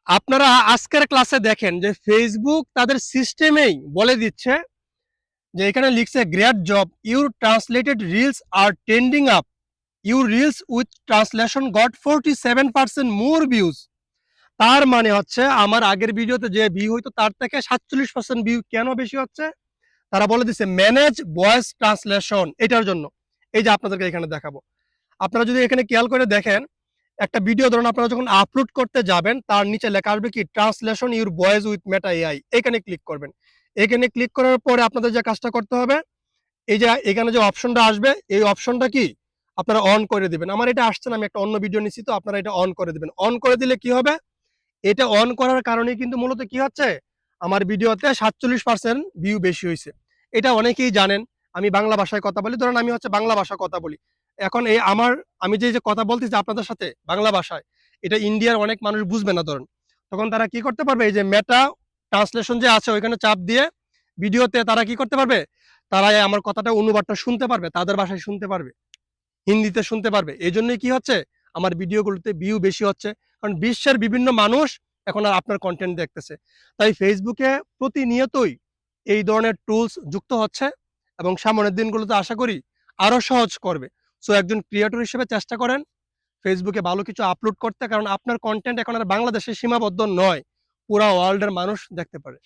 আপনারা আজকের ক্লাসে দেখেন যে ফেসবুক তাদের সিস্টেমেই বলে দিচ্ছে যে এখানে লিখছে great job, your translated reels are trending up, your reels with translation got 47% more views. তার মানে হচ্ছে আমার আগের ভিডিওতে যে ভিউ হইতো তার থেকে 47% ভিউ কেন বেশি হচ্ছে? তারা বলে দিচ্ছে ম্যানেজ ভয়েস ট্রান্সলেশন, এটার জন্য। এই যে আপনাদেরকে এখানে দেখাবো, আপনারা যদি এখানে খেয়াল করে দেখেন, একটা ভিডিও ধরুন আপনারা যখন আপলোড করতে যাবেন তার নিচে লেখা আসবে কি translation your voice with Meta AI, এখানে ক্লিক করবেন। এখানে ক্লিক করার পরে আপনাদের যে কাজটা করতে হবে, এই যে এখানে যে অপশনটা আসবে এই অপশনটা কি আপনারা অন করে দিবেন। আমার এটা আসছে না, আমি একটা অন্য ভিডিও নিচ্ছি, তো আপনারা এটা অন করে দিবেন। অন করে দিলে কি হবে, এটা অন করার কারণে কিন্তু মূলত কি হচ্ছে, আমার ভিডিওতে 47% ভিউ বেশি হয়েছে। এটা অনেকেই জানেন। আমি বাংলা ভাষায় কথা বলি, ধরেন আমি হচ্ছে বাংলা ভাষা কথা বলি। এখন এই আমি যে কথা বলতেছি আপনাদের সাথে বাংলা ভাষায়, এটা ইন্ডিয়ার অনেক মানুষ বুঝবে না ধরেন। তখন তারা কি করতে পারবে, এই যে মেটা ট্রান্সলেশন যে আছে ওইখানে চাপ দিয়ে ভিডিওতে তারা কি করতে পারবে, তারা আমার কথাটা অনুবাদটা শুনতে পারবে, তাদের ভাষায় শুনতে পারবে, হিন্দিতে শুনতে পারবে। এই জন্যই কি হচ্ছে, আমার ভিডিওগুলোতে ভিউ বেশি হচ্ছে, কারণ বিশ্বের বিভিন্ন মানুষ এখন আর আপনার কন্টেন্ট দেখতেছে। তাই ফেসবুকে প্রতিনিয়তই এই ধরনের টুলস যুক্ত হচ্ছে এবং সামনের দিনগুলোতে আশা করি আরো সহজ করবে। সো একজন ক্রিয়েটর হিসেবে চেষ্টা করেন ফেসবুকে ভালো কিছু আপলোড করতে, কারণ আপনার কন্টেন্ট এখন আর বাংলাদেশে সীমাবদ্ধ নয়, পুরা ওয়ার্ল্ডের মানুষ দেখতে পারে।